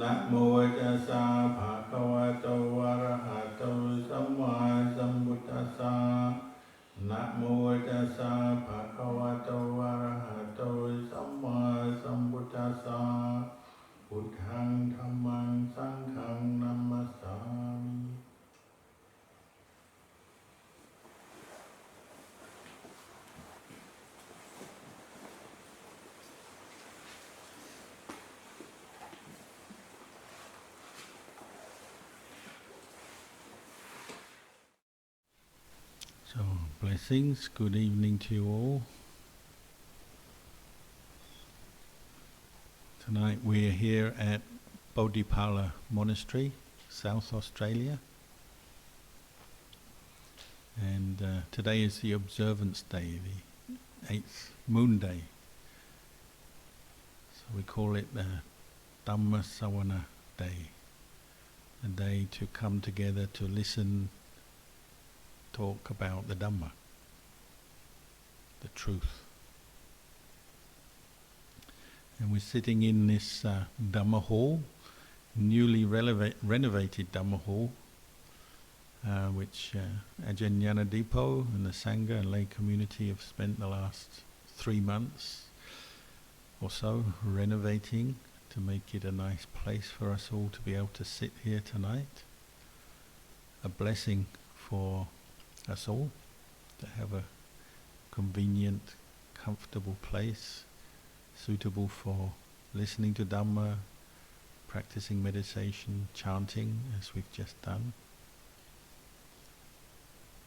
นะโมตัสสะภะคะวะโตอะระหะโตสัมมาสัมพุทธัสสะนะโมตัสสะภะคะวะโตอะระหะโตสัมมาสัมพุทธัสสะพุทธังธัมมังสังฆังนัมมัสสามิ So, blessings, good evening to you all. Tonight we are here at Bodhipala Monastery, South Australia. And today is the observance day, the 8th moon day. So we call it the Dhamma Sawana day, a day to come together to listen, talk about the Dhamma, the truth. And we're sitting in this Dhamma hall, newly renovated Dhamma hall, which Ajahn Kalyano and the Sangha and lay community have spent the last 3 months or so renovating to make it a nice place for us all to be able to sit here tonight. A blessing for us all to have a convenient, comfortable place suitable for listening to Dhamma, practicing meditation, chanting as we've just done.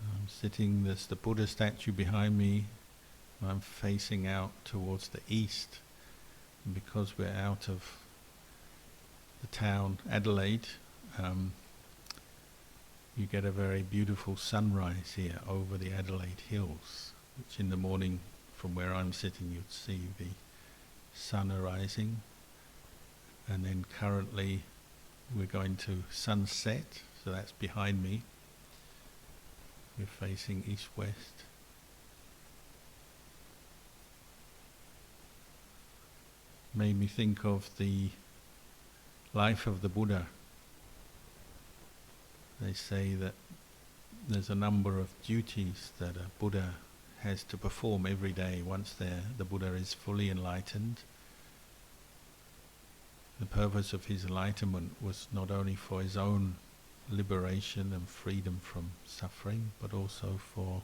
I'm sitting, there's the Buddha statue behind me, I'm facing out towards the east. And because we're out of the town, Adelaide, you get a very beautiful sunrise here over the Adelaide Hills, which in the morning from where I'm sitting you'd see the sun arising, and then currently we're going to sunset, so that's behind me. We're facing east-west. Made me think of the life of the Buddha. They say that there's a number of duties that a Buddha has to perform every day once the Buddha is fully enlightened. The purpose of his enlightenment was not only for his own liberation and freedom from suffering, but also for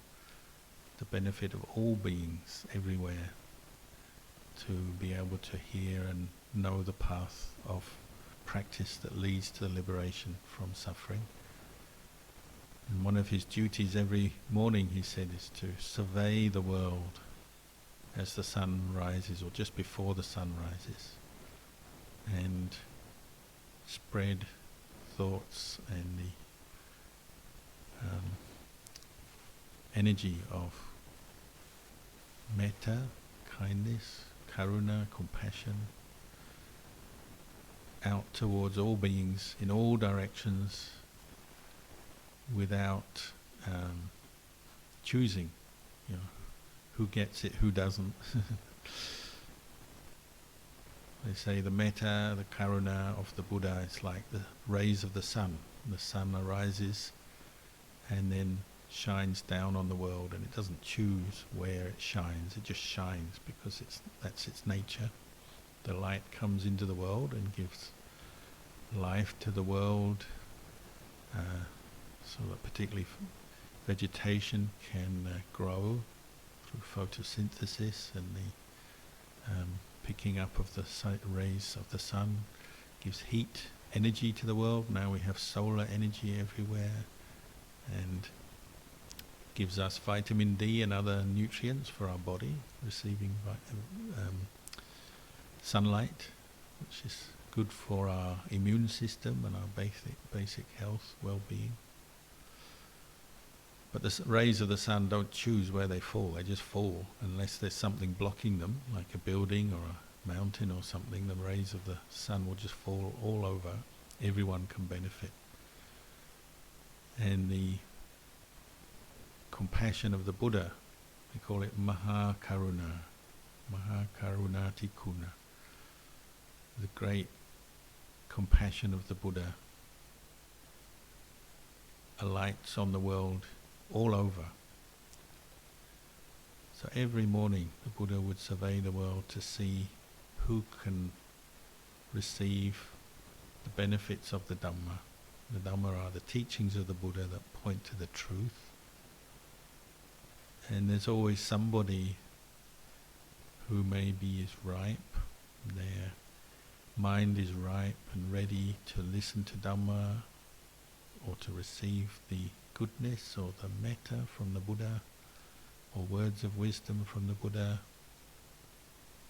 the benefit of all beings everywhere, to be able to hear and know the path of practice that leads to the liberation from suffering. And one of his duties every morning, he said, is to survey the world as the sun rises, or just before the sun rises, and spread thoughts and the energy of metta, kindness, karuna, compassion, out towards all beings in all directions, without choosing, who gets it, who doesn't. They say the metta, the karuna of the Buddha is like the rays of the sun. The sun arises and then shines down on the world, and it doesn't choose where it shines, it just shines because that's its nature. The light comes into the world and gives life to the world, so that particularly vegetation can grow through photosynthesis, and the picking up of the rays of the sun gives heat, energy to the world. Now we have solar energy everywhere, and gives us vitamin D and other nutrients for our body, receiving sunlight, which is good for our immune system and our basic health, well-being. But the rays of the sun don't choose where they fall, they just fall unless there's something blocking them, like a building or a mountain or something. The rays of the sun will just fall all over, everyone can benefit. And the compassion of the Buddha, we call it Mahakaruna, Mahakarunati Kuna, the great compassion of the Buddha alights on the world all over. So every morning the Buddha would survey the world to see who can receive the benefits of the Dhamma. The Dhamma are the teachings of the Buddha that point to the truth. And there's always somebody who maybe is ripe, their mind is ripe and ready to listen to Dhamma or to receive the goodness or the metta from the Buddha or words of wisdom from the Buddha.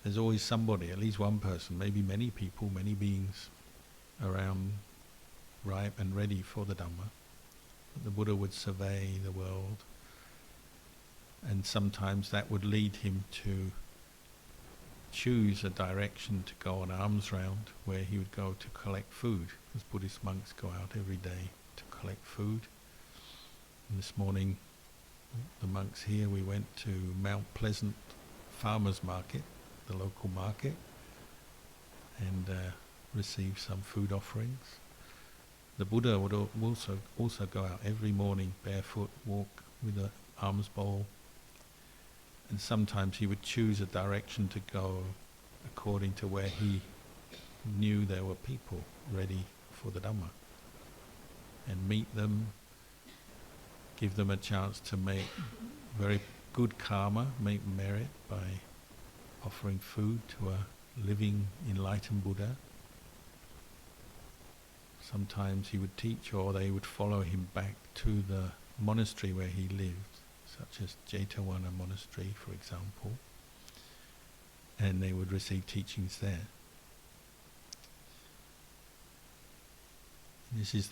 There's always somebody, at least one person, maybe many people, many beings around ripe and ready for the Dhamma. The Buddha would survey the world, and sometimes that would lead him to choose a direction to go on alms round, where he would go to collect food, because Buddhist monks go out every day to collect food. And this morning, the monks here, we went to Mount Pleasant Farmers Market, the local market, and received some food offerings. The Buddha would also go out every morning barefoot, walk with an alms bowl, and sometimes he would choose a direction to go according to where he knew there were people ready for the Dhamma, and meet them, give them a chance to make very good karma, make merit by offering food to a living enlightened Buddha. Sometimes he would teach, or they would follow him back to the monastery where he lived, such as Jetavana Monastery, for example, and they would receive teachings there. This is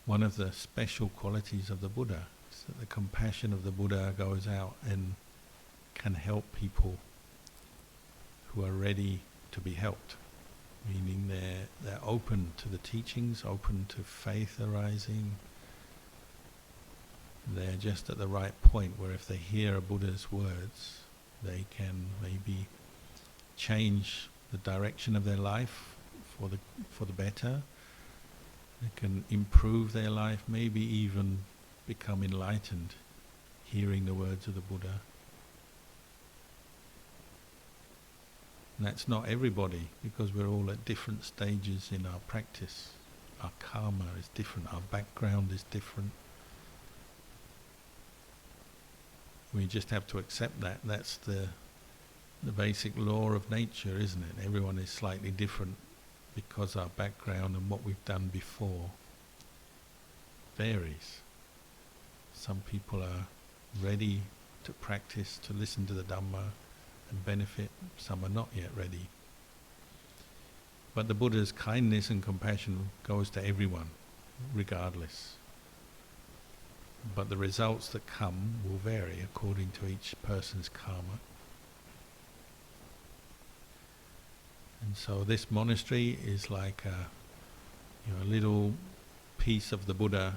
one of the special qualities of the Buddha, is that the compassion of the Buddha goes out and can help people who are ready to be helped, meaning they're open to the teachings, open to faith arising. They're just at the right point where if they hear a Buddha's words, they can maybe change the direction of their life for the better. They can improve their life, maybe even become enlightened, hearing the words of the Buddha. And that's not everybody, because we're all at different stages in our practice. Our karma is different, our background is different. We just have to accept that. That's the basic law of nature, isn't it? Everyone is slightly different because our background and what we've done before varies. Some people are ready to practice, to listen to the Dhamma and benefit. Some are not yet ready. But the Buddha's kindness and compassion goes to everyone, regardless. But the results that come will vary according to each person's karma. And so this monastery is like a little piece of the Buddha,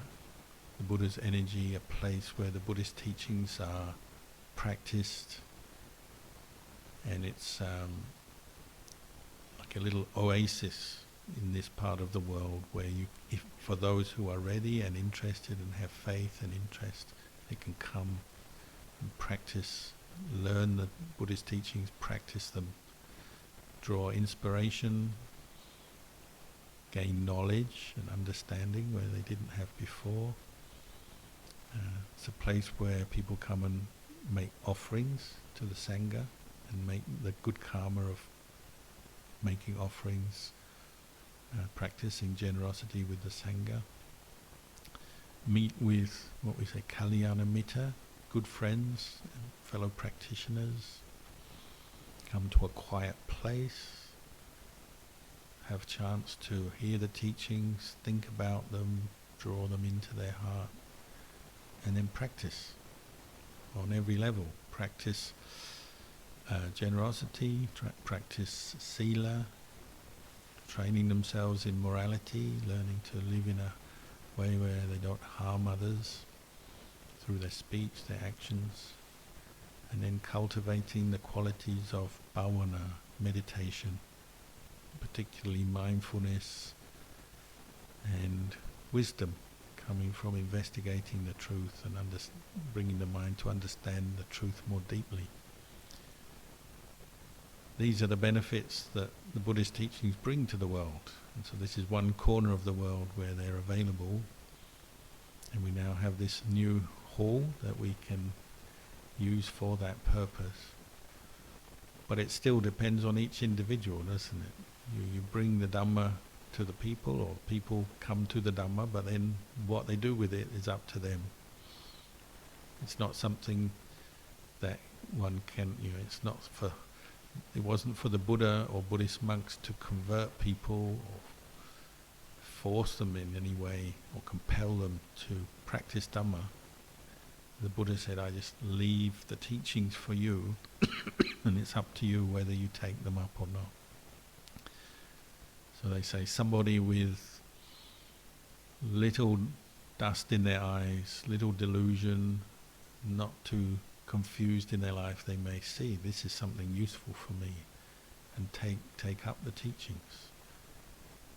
the Buddha's energy, a place where the Buddhist teachings are practiced, and it's like a little oasis in this part of the world where for those who are ready and interested and have faith and interest, they can come and practice, learn the Buddhist teachings, practice them, draw inspiration, gain knowledge and understanding where they didn't have before. It's a place where people come and make offerings to the Sangha and make the good karma of making offerings, practicing generosity with the Sangha. Meet with what we say Kalyano Mitta, good friends and fellow practitioners. Come to a quiet place, have chance to hear the teachings, think about them, draw them into their heart, and then practice on every level. Practice generosity, practice sila, training themselves in morality, learning to live in a way where they don't harm others through their speech, their actions, and then cultivating the qualities of bhavana, meditation, particularly mindfulness and wisdom, coming from investigating the truth and bringing the mind to understand the truth more deeply. These are the benefits that the Buddhist teachings bring to the world. And so this is one corner of the world where they're available. And we now have this new hall that we can use for that purpose. But it still depends on each individual, doesn't it? You bring the Dhamma to the people, or people come to the Dhamma, but then what they do with it is up to them. It's not something that one can, it's not for, it wasn't for the Buddha or Buddhist monks to convert people or force them in any way or compel them to practice Dhamma. The Buddha said, I just leave the teachings for you and it's up to you whether you take them up or not. So they say somebody with little dust in their eyes, little delusion, not too confused in their life, they may see this is something useful for me and take up the teachings.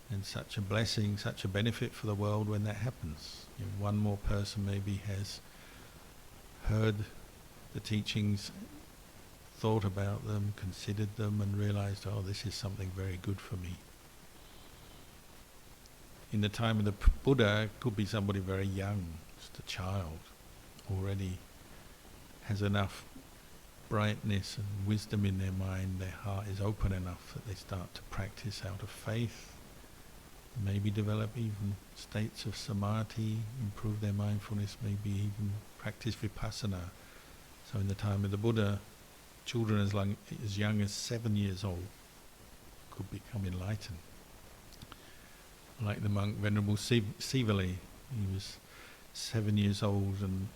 And such a blessing, such a benefit for the world when that happens. One more person maybe has heard the teachings, thought about them, considered them and realized, oh, this is something very good for me. In the time of the Buddha, it could be somebody very young, just a child, already has enough brightness and wisdom in their mind, their heart is open enough that they start to practice out of faith, maybe develop even states of samadhi, improve their mindfulness, maybe even practice vipassana. So in the time of the Buddha, children as young as 7 years old could become enlightened. Like the monk Venerable Sivali, he was 7 years old and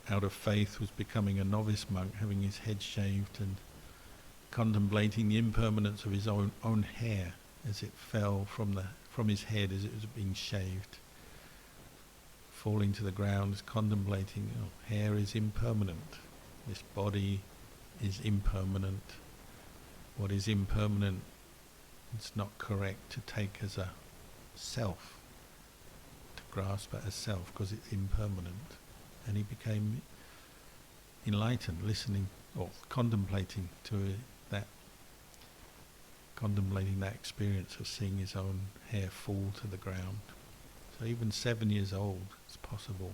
out of faith was becoming a novice monk, having his head shaved and contemplating the impermanence of his own hair as it fell from his head as it was being shaved, falling to the ground, contemplating, hair is impermanent, this body is impermanent, what is impermanent, it's not correct to take as a self, to grasp it as self, because it's impermanent. And he became enlightened, listening or contemplating that experience of seeing his own hair fall to the ground. So even 7 years old, it's possible.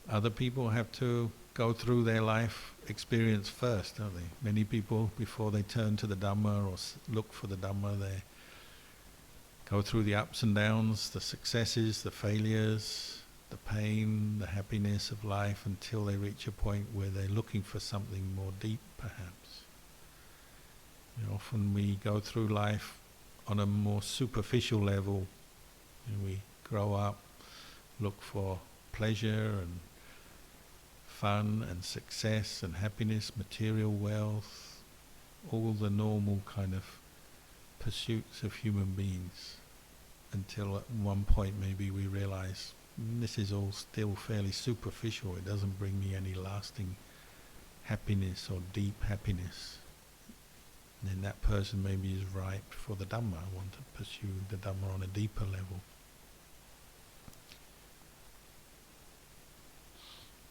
Other people have to go through their life experience first, don't they? Many people, before they turn to the Dhamma or look for the Dhamma, they go through the ups and downs, the successes, the failures, the pain, the happiness of life, until they reach a point where they're looking for something more deep, perhaps. Often we go through life on a more superficial level. We grow up, look for pleasure and fun and success and happiness, material wealth, all the normal kind of pursuits of human beings, until at one point maybe we realize this is all still fairly superficial, it doesn't bring me any lasting happiness or deep happiness. And then that person maybe is ripe for the Dhamma, want to pursue the Dhamma on a deeper level.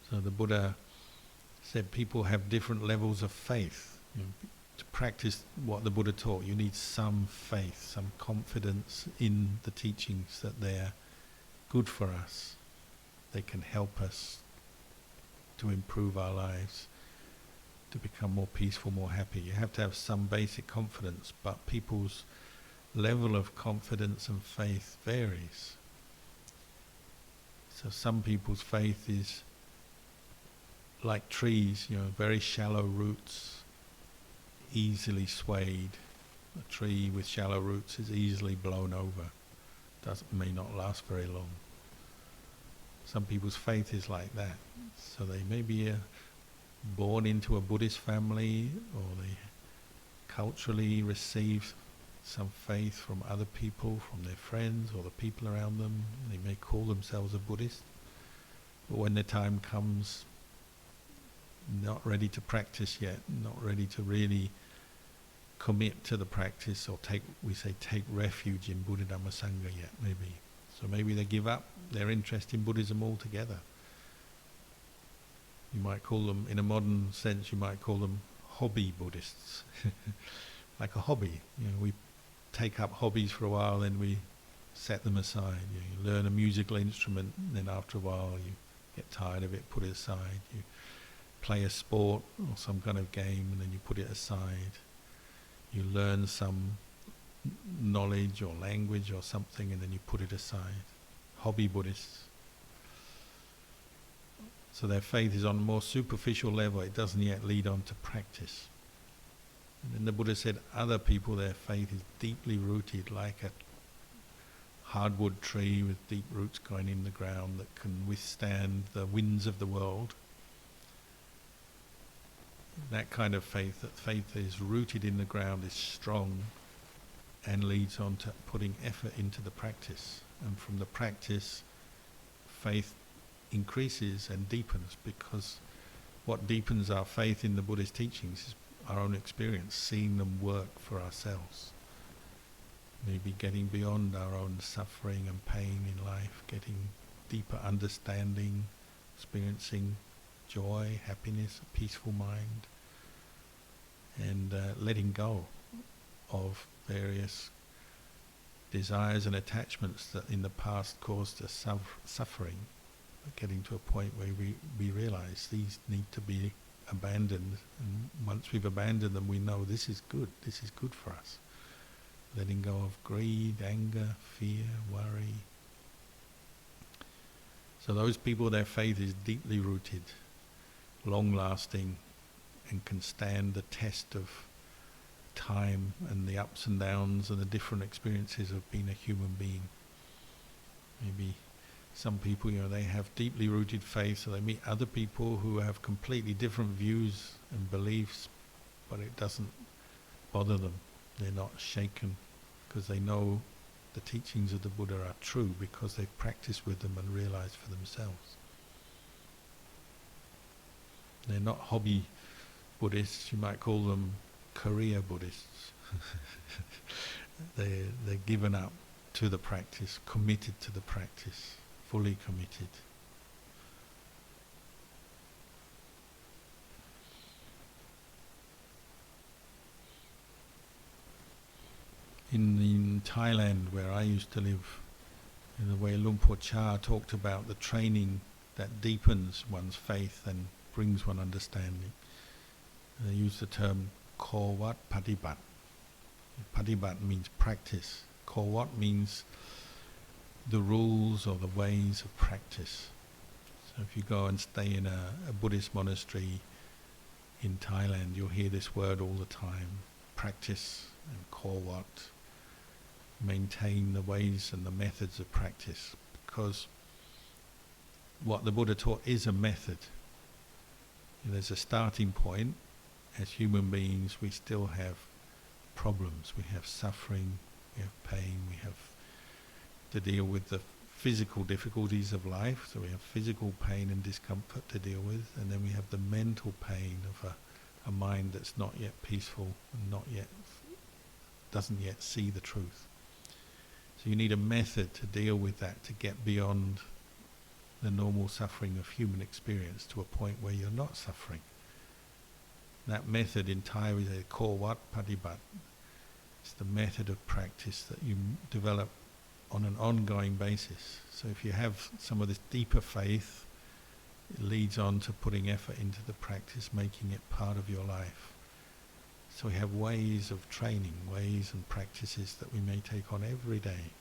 So the Buddha said people have different levels of faith. To practice what the Buddha taught, you need some faith, some confidence in the teachings that they're good for us. They can help us to improve our lives, to become more peaceful, more happy. You have to have some basic confidence, but people's level of confidence and faith varies. So some people's faith is like trees, very shallow roots, easily swayed. A tree with shallow roots is easily blown over. May not last very long. Some people's faith is like that. So they may be born into a Buddhist family, or they culturally receive some faith from other people, from their friends or the people around them. They may call themselves a Buddhist, but when the time comes, not ready to practice yet, not ready to really commit to the practice, or take refuge in Buddha Dhamma Sangha yet, maybe. So maybe they give up their interest in Buddhism altogether. You might call them, in a modern sense, you might call them hobby Buddhists. Like a hobby. We take up hobbies for a while, then we set them aside. You learn a musical instrument, and then after a while you get tired of it, put it aside. You play a sport or some kind of game, and then you put it aside. You learn some knowledge or language or something, and then you put it aside. Hobby Buddhists. So their faith is on a more superficial level. It doesn't yet lead on to practice. And then the Buddha said other people, their faith is deeply rooted, like a hardwood tree with deep roots going in the ground that can withstand the winds of the world. That kind of faith, that faith that is rooted in the ground, is strong and leads on to putting effort into the practice. And from the practice, faith increases and deepens, because what deepens our faith in the Buddha's teachings is our own experience, seeing them work for ourselves. Maybe getting beyond our own suffering and pain in life, getting deeper understanding, experiencing joy, happiness, a peaceful mind, and letting go of various desires and attachments that in the past caused us suffering. Getting to a point where we realize these need to be abandoned, and once we've abandoned them, we know this is good for us. Letting go of greed, anger, fear, worry. So those people, their faith is deeply rooted, long-lasting, and can stand the test of time and the ups and downs and the different experiences of being a human being. Maybe some people, they have deeply rooted faith, so they meet other people who have completely different views and beliefs, but it doesn't bother them. They're not shaken, because they know the teachings of the Buddha are true, because they've practiced with them and realized for themselves. They're not hobby Buddhists, you might call them career Buddhists. They're given up to the practice, committed to the practice, fully committed. In Thailand, where I used to live, in the way Luang Por Chah talked about the training that deepens one's faith and brings one understanding. They use the term Kovat Padibat. Padibat means practice. Kovat means the rules or the ways of practice. So if you go and stay in a Buddhist monastery in Thailand, you'll hear this word all the time. Practice and Kovat. Maintain the ways and the methods of practice, because what the Buddha taught is a method. There's a starting point. As human beings, we still have problems. We have suffering, we have pain, we have to deal with the physical difficulties of life, so we have physical pain and discomfort to deal with, and then we have the mental pain of a mind that's not yet peaceful and doesn't yet see the truth. So you need a method to deal with that, to get beyond the normal suffering of human experience to a point where you're not suffering. That method in Thai is called Kovat Padibat. It's the method of practice that you develop on an ongoing basis. So if you have some of this deeper faith, it leads on to putting effort into the practice, making it part of your life. So we have ways of training, ways and practices that we may take on every day.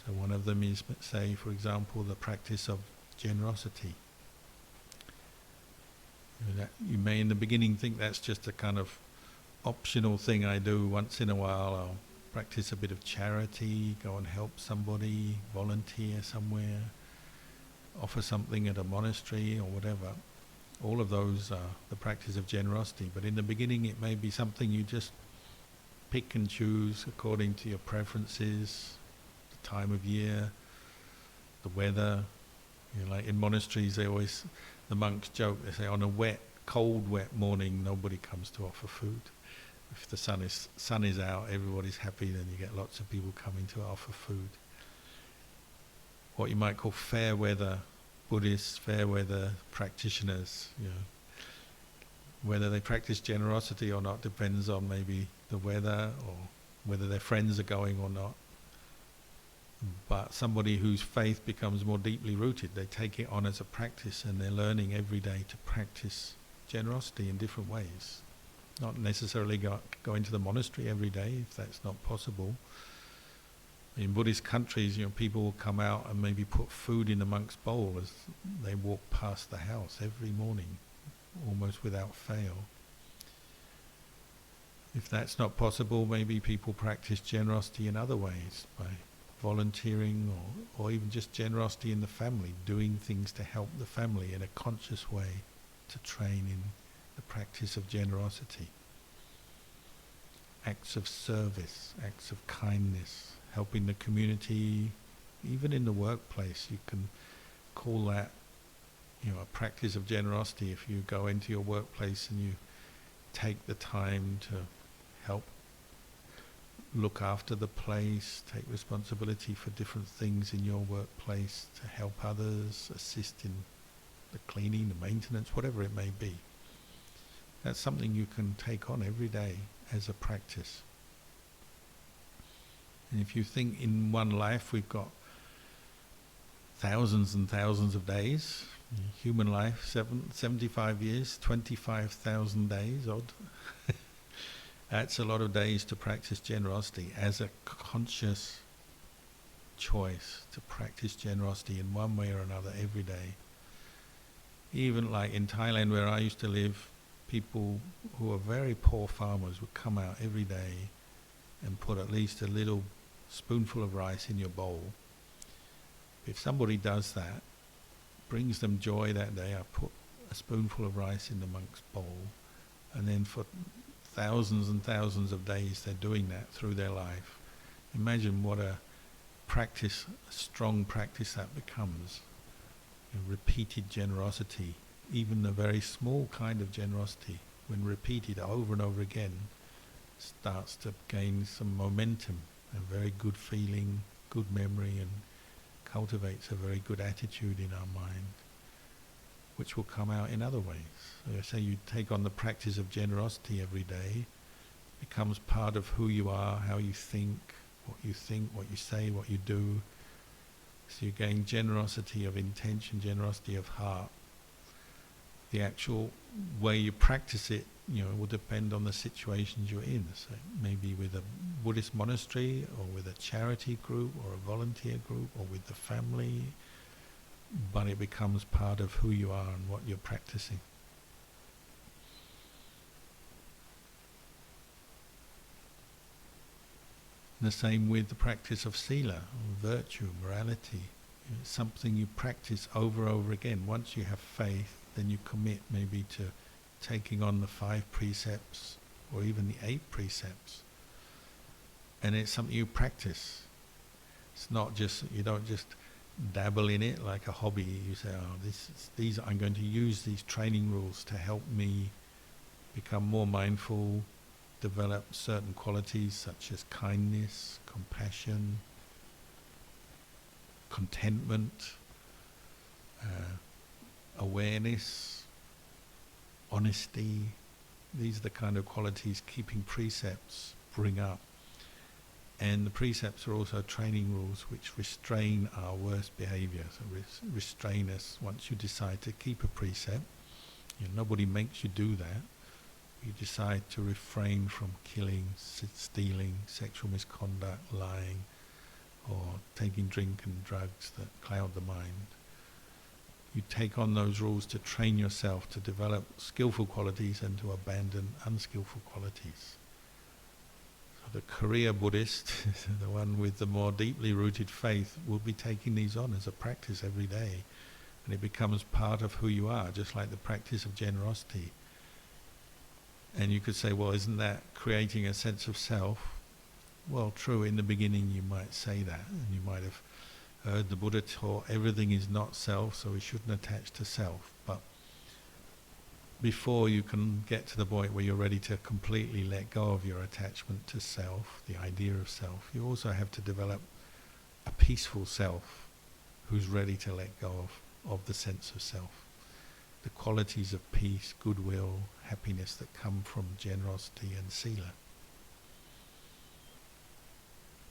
So one of them is, say, for example, the practice of generosity. You may in the beginning think that's just a kind of optional thing I do once in a while. I'll practice a bit of charity, go and help somebody, volunteer somewhere, offer something at a monastery or whatever. All of those are the practice of generosity, but in the beginning it may be something you just pick and choose according to your preferences, the time of year, the weather. Like in monasteries, the monks joke, they say on a cold, wet morning, nobody comes to offer food. If the sun is out, everybody's happy, then you get lots of people coming to offer food. What you might call fair weather Buddhists, fair weather practitioners, whether they practice generosity or not depends on maybe the weather or whether their friends are going or not. But somebody whose faith becomes more deeply rooted, they take it on as a practice, and they're learning every day to practice generosity in different ways. Not necessarily go into the monastery every day if that's not possible. In Buddhist countries, people will come out and maybe put food in the monk's bowl as they walk past the house every morning, almost without fail. If that's not possible, maybe people practice generosity in other ways, by volunteering or even just generosity in the family, doing things to help the family in a conscious way to train in the practice of generosity. Acts of service, acts of kindness, helping the community, even in the workplace. You can call that a practice of generosity if you go into your workplace and you take the time to help look after the place, take responsibility for different things in your workplace, to help others, assist in the cleaning, the maintenance, whatever it may be. That's something you can take on every day as a practice. And if you think in one life we've got thousands and thousands of days, human life, 75 years, 25,000 days odd. That's a lot of days to practice generosity as a conscious choice to practice generosity in one way or another every day. Even like in Thailand where I used to live, people who are very poor farmers would come out every day and put at least a little spoonful of rice in your bowl. If somebody does that, brings them joy that day, I put a spoonful of rice in the monk's bowl, and then for thousands and thousands of days they're doing that through their life. Imagine what a practice, a strong practice that becomes. Repeated generosity, even the very small kind of generosity, when repeated over and over again, starts to gain some momentum, a very good feeling, good memory, and cultivates a very good attitude in our mind, which will come out in other ways. So I say you take on the practice of generosity every day, becomes part of who you are, how you think, what you say, what you do. So you gain generosity of intention, generosity of heart. The actual way you practice it, will depend on the situations you're in. So maybe with a Buddhist monastery, or with a charity group, or a volunteer group, or with the family, but it becomes part of who you are and what you're practicing. The same with the practice of sila, virtue, morality. It's something you practice over and over again. Once you have faith, then you commit maybe to taking on the 5 precepts or even the 8 precepts. And it's something you practice. It's not just, you don't just dabble in it like a hobby. You say, I'm going to use these training rules to help me become more mindful, develop certain qualities such as kindness, compassion, contentment, awareness, honesty. These are the kind of qualities keeping precepts bring up. And the precepts are also training rules which restrain our worst behaviour, so restrain us once you decide to keep a precept. Nobody makes you do that. You decide to refrain from killing, stealing, sexual misconduct, lying, or taking drink and drugs that cloud the mind. You take on those rules to train yourself to develop skillful qualities and to abandon unskillful qualities. So the Korea Buddhist, the one with the more deeply rooted faith, will be taking these on as a practice every day. And it becomes part of who you are, just like the practice of generosity. And you could say, well, isn't that creating a sense of self? Well, true, in the beginning you might say that, and you might have heard the Buddha taught everything is not self, so we shouldn't attach to self. But before you can get to the point where you're ready to completely let go of your attachment to self, the idea of self, you also have to develop a peaceful self who's ready to let go of the sense of self. The qualities of peace, goodwill, happiness that come from generosity and sila.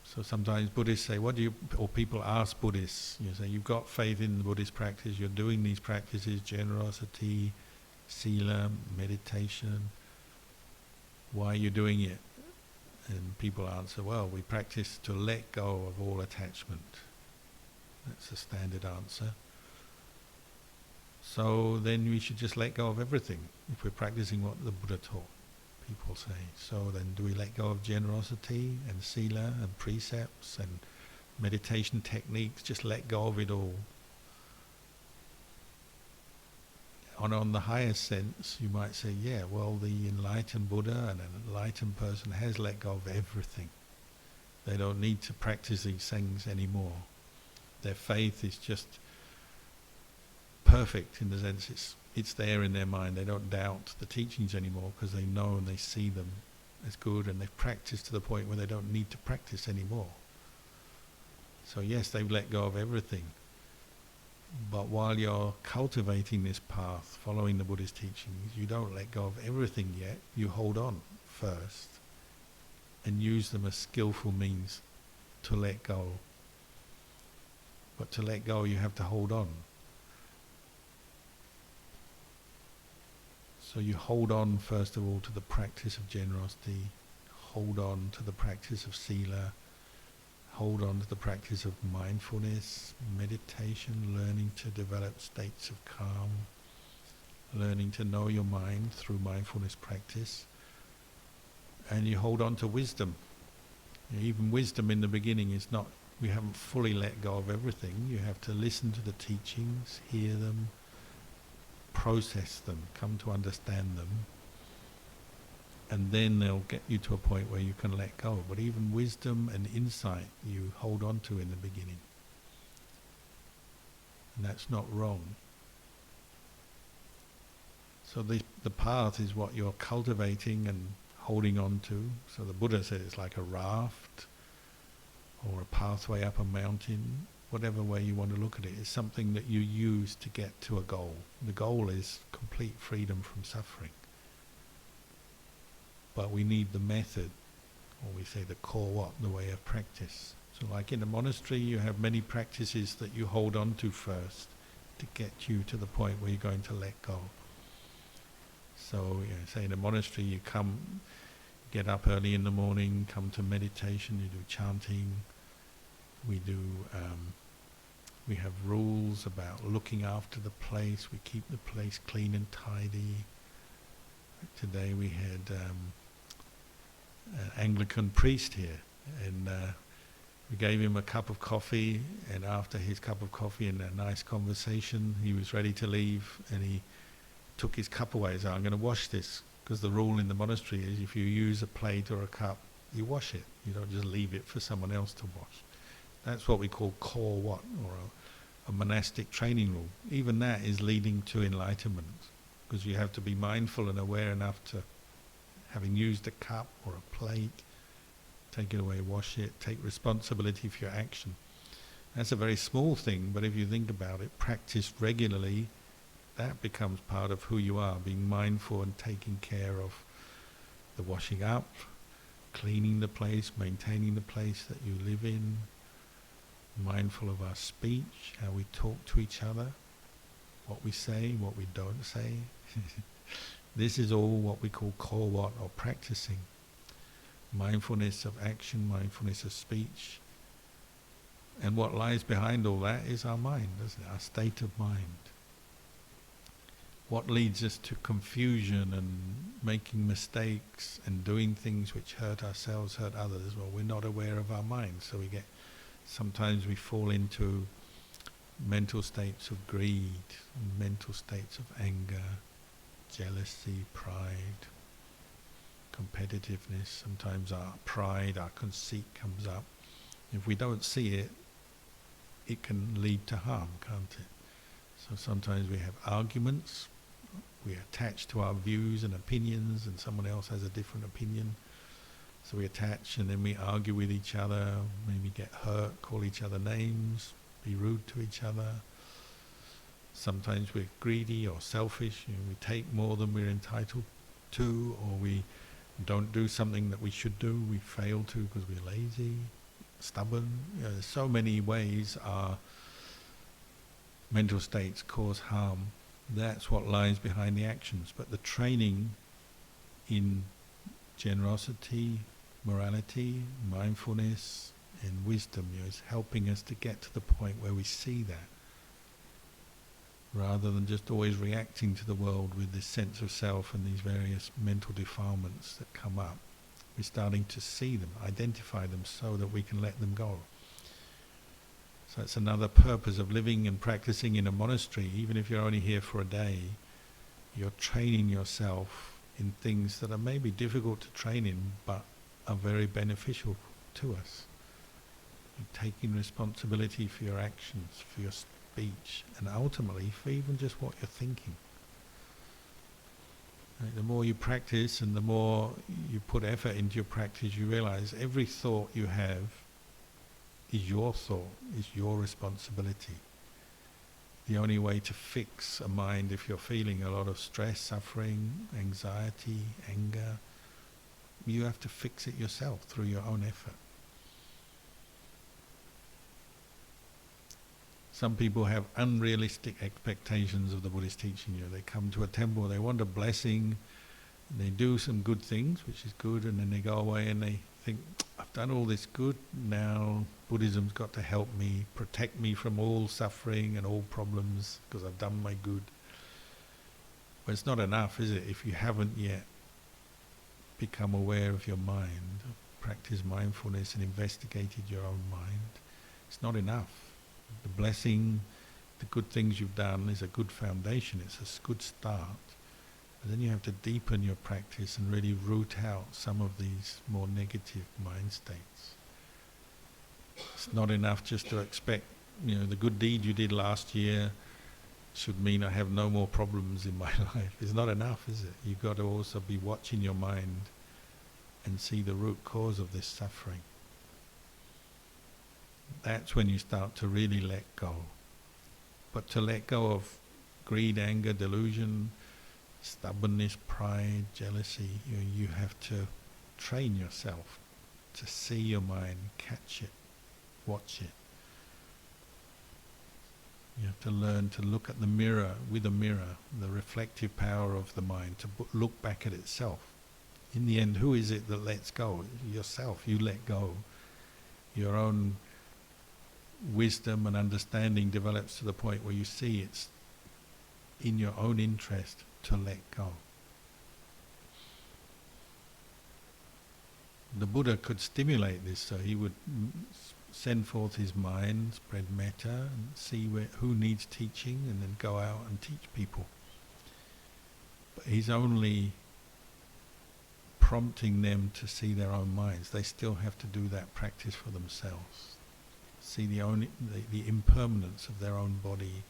So sometimes Buddhists say, or people ask Buddhists, you say, you've got faith in the Buddhist practice, you're doing these practices, generosity, sila, meditation, why are you doing it? And people answer, well, we practice to let go of all attachment. That's a standard answer. So then we should just let go of everything, if we're practicing what the Buddha taught, people say. So then do we let go of generosity and sila and precepts and meditation techniques, just let go of it all? On the higher sense, you might say, yeah, well, the enlightened Buddha and an enlightened person has let go of everything. They don't need to practice these things anymore. Their faith is just perfect in the sense it's there in their mind. They don't doubt the teachings anymore because they know and they see them as good, and they've practiced to the point where they don't need to practice anymore. So yes, they've let go of everything. But while you're cultivating this path, following the Buddhist teachings, you don't let go of everything yet. You hold on first and use them as skillful means to let go. But to let go, you have to hold on. So you hold on first of all to the practice of generosity, hold on to the practice of sila, hold on to the practice of mindfulness, meditation, learning to develop states of calm, learning to know your mind through mindfulness practice, and you hold on to wisdom. Even wisdom in the beginning is not, we haven't fully let go of everything. You have to listen to the teachings, hear them, process them, come to understand them, and then they'll get you to a point where you can let go. But even wisdom and insight you hold on to in the beginning. And that's not wrong. So the path is what you're cultivating and holding on to. So the Buddha said it's like a raft or a pathway up a mountain. Whatever way you want to look at it, it's something that you use to get to a goal. The goal is complete freedom from suffering. But we need the method, or we say the core the way of practice. So like in a monastery, you have many practices that you hold on to first to get you to the point where you're going to let go. So say in a monastery, you get up early in the morning, come to meditation, you do chanting. We have rules about looking after the place. We keep the place clean and tidy. Today we had an Anglican priest here, and we gave him a cup of coffee, and after his cup of coffee and a nice conversation, he was ready to leave, and he took his cup away. So I'm going to wash this, because the rule in the monastery is if you use a plate or a cup, you wash it. You don't just leave it for someone else to wash. That's what we call or a monastic training rule. Even that is leading to enlightenment, because you have to be mindful and aware enough to, having used a cup or a plate, take it away, wash it, take responsibility for your action. That's a very small thing, but if you think about it, practiced regularly, that becomes part of who you are, being mindful and taking care of the washing up, cleaning the place, maintaining the place that you live in, mindful of our speech, how we talk to each other, what we say, what we don't say. This is all what we call or practicing. Mindfulness of action, mindfulness of speech. And what lies behind all that is our mind, isn't it? Our state of mind. What leads us to confusion and making mistakes and doing things which hurt ourselves, hurt others? Well, we're not aware of our mind, so sometimes we fall into mental states of greed, mental states of anger, jealousy, pride, competitiveness. Sometimes our pride, our conceit comes up. If we don't see it, it can lead to harm, can't it? So sometimes we have arguments We're attached to our views and opinions, and someone else has a different opinion. So we attach, and then we argue with each other, maybe get hurt, call each other names, be rude to each other. Sometimes we're greedy or selfish, we take more than we're entitled to, or we don't do something that we should do, we fail to because we're lazy, stubborn. There's so many ways our mental states cause harm. That's what lies behind the actions. But the training in generosity, morality, mindfulness, and wisdom is helping us to get to the point where we see that, rather than just always reacting to the world with this sense of self and these various mental defilements that come up. We're starting to see them, identify them, so that we can let them go. So it's another purpose of living and practicing in a monastery. Even if you're only here for a day, you're training yourself in things that are maybe difficult to train in, but are very beneficial to us. You're taking responsibility for your actions, for your speech, and ultimately for even just what you're thinking. Right? The more you practice and the more you put effort into your practice, you realize every thought you have is your thought, is your responsibility. The only way to fix a mind, if you're feeling a lot of stress, suffering, anxiety, anger, you have to fix it yourself through your own effort. Some people have unrealistic expectations of the Buddhist teaching. They come to a temple, they want a blessing, they do some good things, which is good, and then they go away and they think, I've done all this good, now Buddhism's got to help me, protect me from all suffering and all problems because I've done my good. But it's not enough, is it, if you haven't yet become aware of your mind, practice mindfulness and investigated your own mind. It's not enough. The blessing, the good things you've done is a good foundation, it's a good start. But then you have to deepen your practice and really root out some of these more negative mind states. It's not enough just to expect, the good deed you did last year should mean I have no more problems in my life. It's not enough, is it? You've got to also be watching your mind and see the root cause of this suffering. That's when you start to really let go. But to let go of greed, anger, delusion, stubbornness, pride, jealousy, you have to train yourself to see your mind, catch it, watch it. You have to learn to look at the mirror, with a mirror, the reflective power of the mind, to look back at itself. In the end, who is it that lets go? Yourself. You let go. Your own wisdom and understanding develops to the point where you see it's in your own interest to let go. The Buddha could stimulate this, so he would send forth his mind, spread metta, and see who needs teaching, and then go out and teach people. But he's only prompting them to see their own minds. They still have to do that practice for themselves. See the impermanence of their own body,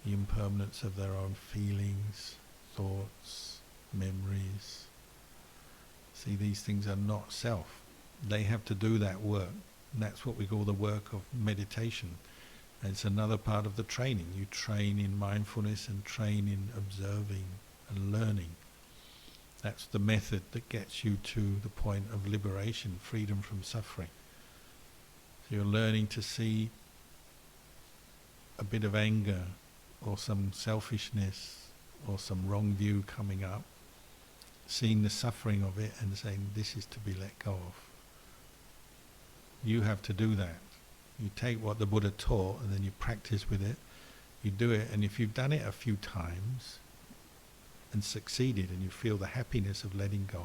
the impermanence of their own feelings, thoughts, memories. See, these things are not self. They have to do that work. And that's what we call the work of meditation. And it's another part of the training. You train in mindfulness and train in observing and learning. That's the method that gets you to the point of liberation, freedom from suffering. So you're learning to see a bit of anger or some selfishness or some wrong view coming up, seeing the suffering of it and saying, this is to be let go of. You have to do that. You take what the Buddha taught and then you practice with it. You do it, and if you've done it a few times and succeeded and you feel the happiness of letting go,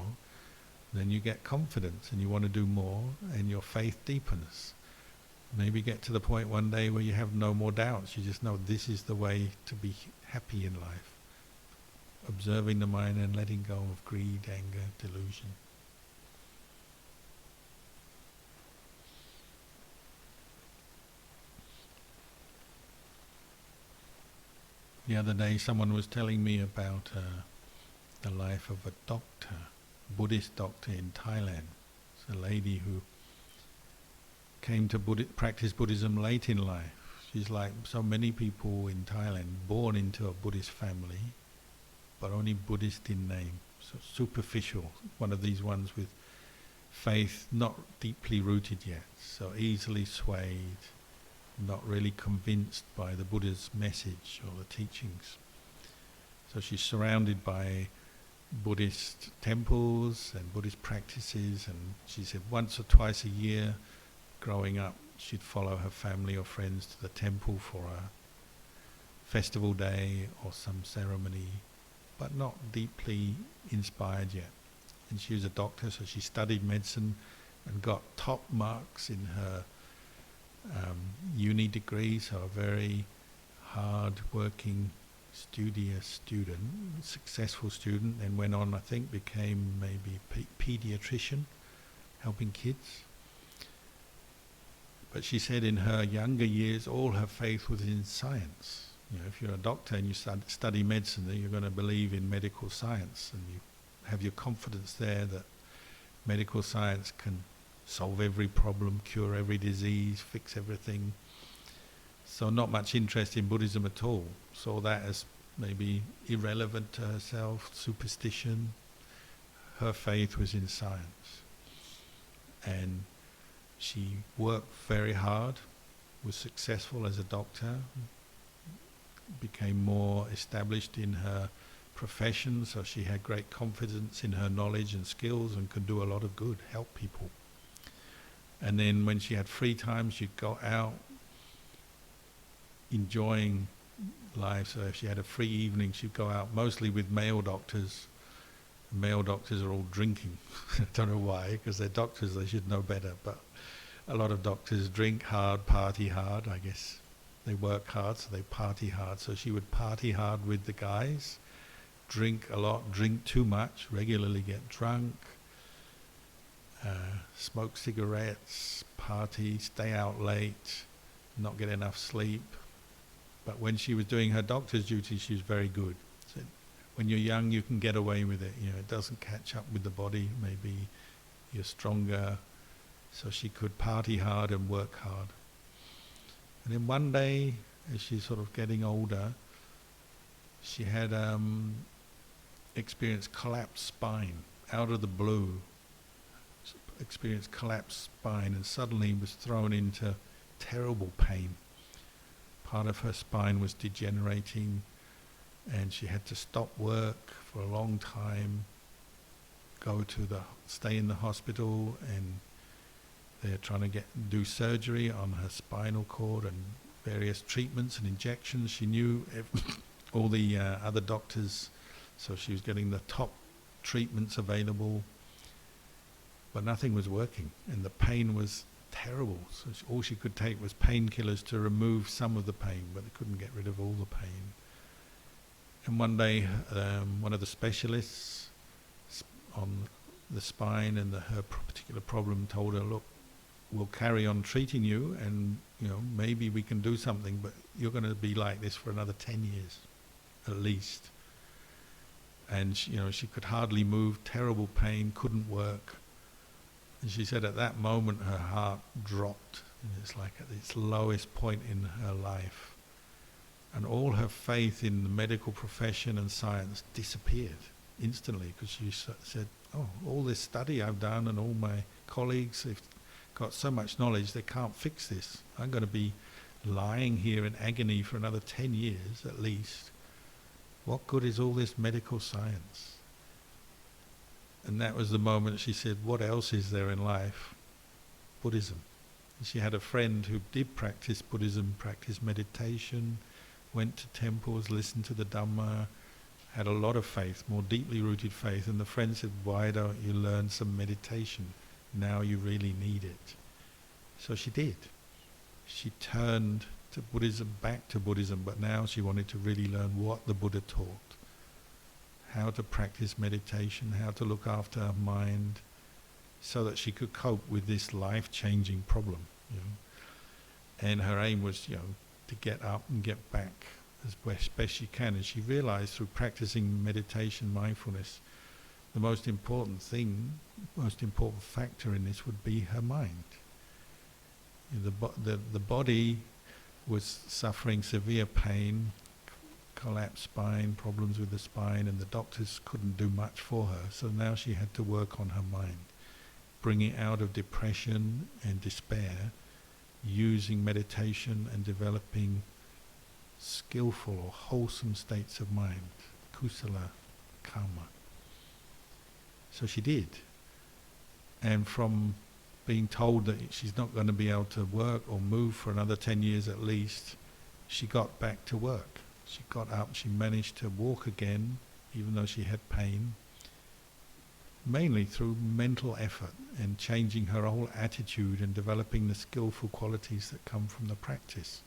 then you get confidence and you want to do more and your faith deepens. Maybe get to the point one day where you have no more doubts. You just know this is the way to be happy in life. Observing the mind and letting go of greed, anger, delusion. The other day someone was telling me about the life of a doctor, Buddhist doctor in Thailand. It's a lady who came to practice Buddhism late in life. She's like so many people in Thailand, born into a Buddhist family, but only Buddhist in name, so superficial, one of these ones with faith not deeply rooted yet, so easily swayed, not really convinced by the Buddha's message or the teachings. So she's surrounded by Buddhist temples and Buddhist practices, and she said once or twice a year, growing up, she'd follow her family or friends to the temple for a festival day or some ceremony, but not deeply inspired yet. And she was a doctor, so she studied medicine and got top marks in her uni degree, so a very hard-working, studious student, successful student, and went on, I think, became maybe pediatrician, helping kids. But she said in her younger years, all her faith was in science. You know, if you're a doctor and you study medicine, then you're going to believe in medical science, and you have your confidence there that medical science can solve every problem, cure every disease, fix everything. So not much interest in Buddhism at all. Saw that as maybe irrelevant to herself, superstition. Her faith was in science. And she worked very hard, was successful as a doctor, became more established in her profession, so she had great confidence in her knowledge and skills and could do a lot of good, help people. And then when she had free time, she'd go out enjoying life. So if she had a free evening, she'd go out mostly with male doctors. Male doctors are all drinking. I don't know why, because they're doctors, they should know better. But a lot of doctors drink hard, party hard, I guess. They work hard, so they party hard. So she would party hard with the guys, drink a lot, drink too much, regularly get drunk, smoke cigarettes, party, stay out late, not get enough sleep. But when she was doing her doctor's duty, she was very good. So when you're young, you can get away with it. You know, it doesn't catch up with the body. Maybe you're stronger. So she could party hard and work hard. And then one day, as she's sort of getting older, she had experienced collapsed spine out of the blue. Experienced collapsed spine, and suddenly was thrown into terrible pain. Part of her spine was degenerating, and she had to stop work for a long time, stay in the hospital, and they're trying to do surgery on her spinal cord and various treatments and injections. She knew all the other doctors, so she was getting the top treatments available, but nothing was working, and the pain was terrible. So all she could take was painkillers to remove some of the pain, but they couldn't get rid of all the pain. And one day, one of the specialists on the spine and her particular problem told her, "Look, we'll carry on treating you, and maybe we can do something, but you're going to be like this for another 10 years, at least." And she could hardly move, terrible pain, couldn't work. And she said at that moment her heart dropped, and it's like at its lowest point in her life. And all her faith in the medical profession and science disappeared instantly, because she said, "Oh, all this study I've done and all my colleagues, they've got so much knowledge, they can't fix this. I'm going to be lying here in agony for another 10 years at least. What good is all this medical science?" And that was the moment she said, what else is there in life? Buddhism. And she had a friend who did practice Buddhism, practiced meditation, went to temples, listened to the Dhamma, had a lot of faith, more deeply rooted faith. And the friend said, "Why don't you learn some meditation? Now you really need it." So she did. She turned to Buddhism, back to Buddhism, but now she wanted to really learn what the Buddha taught. How to practice meditation, how to look after her mind, so that she could cope with this life-changing problem. And her aim was, to get up and get back as best she can. And she realized through practicing meditation, mindfulness, the most important factor in this would be her mind. The body was suffering severe pain, collapsed spine, problems with the spine, and the doctors couldn't do much for her. So now she had to work on her mind, bring it out of depression and despair, using meditation and developing skillful or wholesome states of mind, kusala, karma. So she did. And from being told that she's not going to be able to work or move for another 10 years at least, she got back to work. She got up, she managed to walk again, even though she had pain, mainly through mental effort and changing her whole attitude and developing the skillful qualities that come from the practice.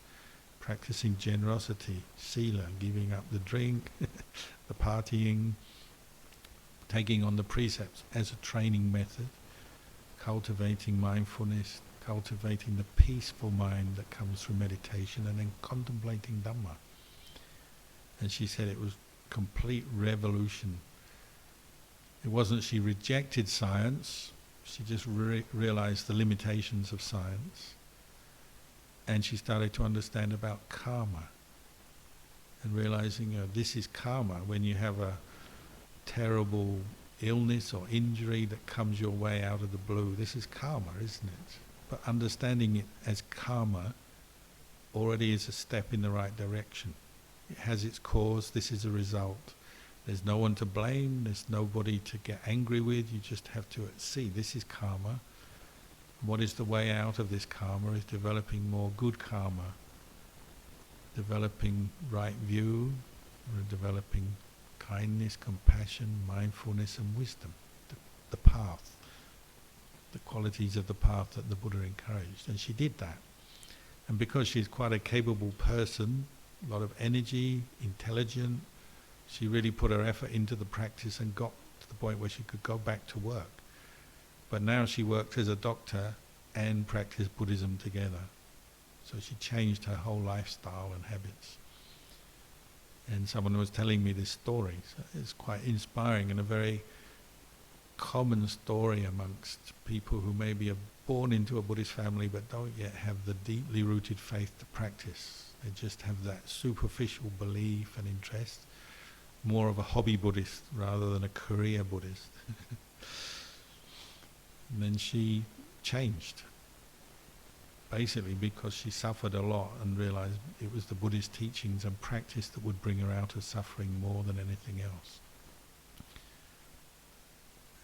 Practicing generosity, sila, giving up the drink, the partying, taking on the precepts as a training method, cultivating mindfulness, cultivating the peaceful mind that comes through meditation, and then contemplating Dhamma. And she said it was complete revolution. It wasn't she rejected science, she just realized the limitations of science. And she started to understand about karma. And realizing this is karma. When you have a terrible illness or injury that comes your way out of the blue, this is karma, isn't it? But understanding it as karma already is a step in the right direction. It has its cause, this is a result. There's no one to blame, there's nobody to get angry with, you just have to see this is karma. What is the way out of this karma is developing more good karma, developing right view, developing kindness, compassion, mindfulness and wisdom, the path, the qualities of the path that the Buddha encouraged. And she did that. And because she's quite a capable person, a lot of energy, intelligent, she really put her effort into the practice and got to the point where she could go back to work. But now she worked as a doctor and practiced Buddhism together. So she changed her whole lifestyle and habits. And someone was telling me this story. So it's quite inspiring and a very common story amongst people who maybe are born into a Buddhist family but don't yet have the deeply rooted faith to practice. They just have that superficial belief and interest, more of a hobby Buddhist rather than a career Buddhist. And then she changed, basically because she suffered a lot and realized it was the Buddhist teachings and practice that would bring her out of suffering more than anything else.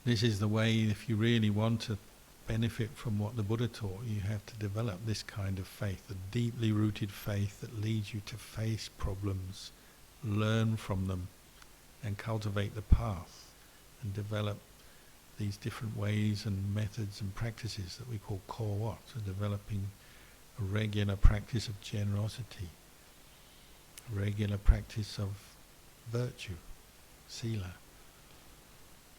This is the way, if you really want to benefit from what the Buddha taught, you have to develop this kind of faith, a deeply rooted faith that leads you to face problems, learn from them, and cultivate the path, and develop these different ways and methods and practices that we call ko-wat, so developing a regular practice of generosity, a regular practice of virtue, sila,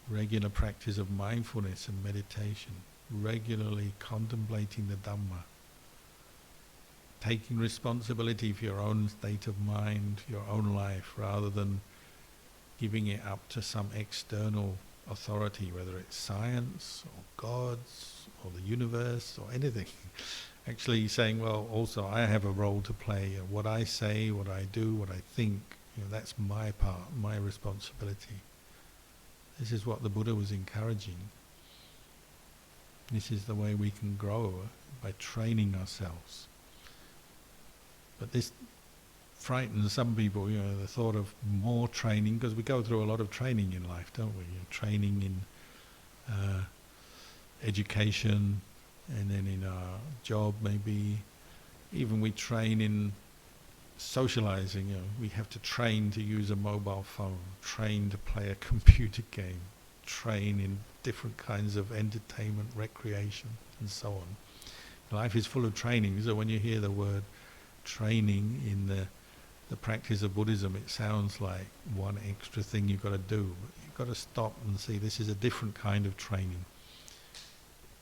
regular practice of mindfulness and meditation, regularly contemplating the Dhamma, taking responsibility for your own state of mind, your own life, rather than giving it up to some external authority, whether it's science or gods or the universe or anything. Actually saying, well, also I have a role to play. What I say, what I do, what I think, that's my part, my responsibility. This is what the Buddha was encouraging. This is the way we can grow, by training ourselves. But this frightens some people, the thought of more training, because we go through a lot of training in life, don't we? Training in education, and then in our job maybe. Even we train in socializing, we have to train to use a mobile phone, train to play a computer game, train in different kinds of entertainment, recreation, and so on. Life is full of training, so when you hear the word training in the practice of Buddhism, it sounds like one extra thing you've got to do. But you've got to stop and see this is a different kind of training.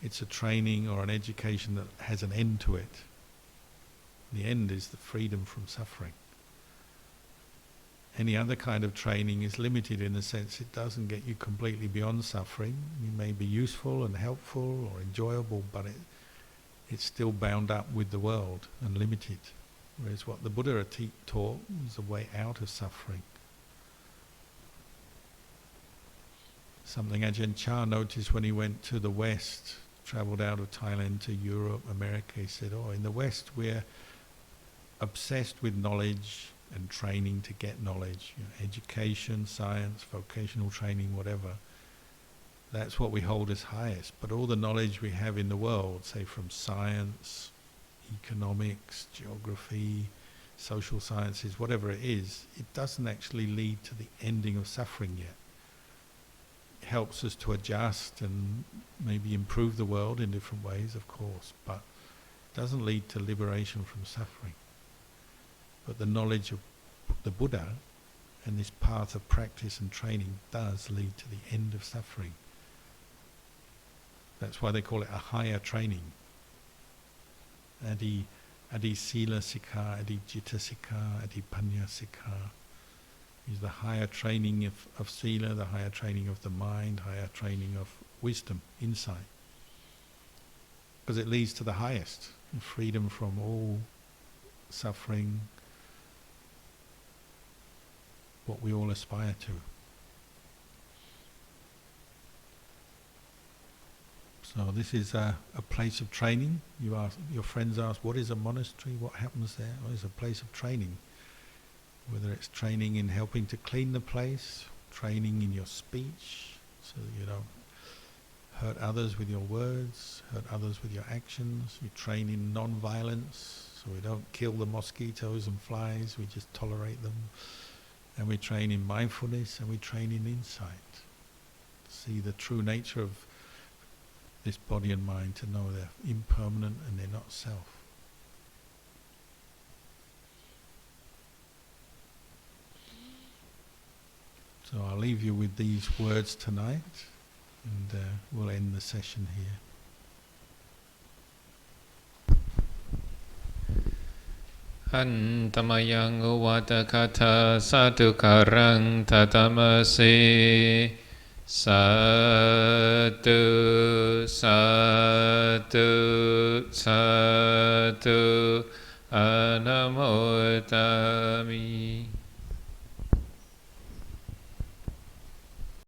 It's a training or an education that has an end to it. The end is the freedom from suffering. any other kind of training is limited in the sense it doesn't get you completely beyond suffering. It may be useful and helpful or enjoyable, but it's still bound up with the world and limited. Whereas what the Buddha taught was a way out of suffering. Something Ajahn Chah noticed when he went to the West, travelled out of Thailand to Europe, America. He said, in the West we're obsessed with knowledge and training to get knowledge, education, science, vocational training, whatever. That's what we hold as highest. But all the knowledge we have in the world, say from science, economics, geography, social sciences, whatever it is, it doesn't actually lead to the ending of suffering yet. It helps us to adjust and maybe improve the world in different ways, of course, but it doesn't lead to liberation from suffering. But the knowledge of the Buddha and this path of practice and training does lead to the end of suffering. That's why they call it a higher training. Adi sila sikha, adi jitta sikha, adi panya sikha is the higher training of sila, the higher training of the mind, higher training of wisdom, insight. Because it leads to the highest, freedom from all suffering, what we all aspire to. So this is a place of training. Your friends ask, what is a monastery? What happens there? Well, it's a place of training. Whether it's training in helping to clean the place, training in your speech, so that you don't hurt others with your words, hurt others with your actions. You train in non-violence, so we don't kill the mosquitoes and flies, we just tolerate them. And we train in mindfulness, and we train in insight. See the true nature of this body and mind, to know they're impermanent and they're not self. So I'll leave you with these words tonight, and we'll end the session here. Antamayang uvatakatha sadhukarang tatamasi Satu, satu, satu, anamotami.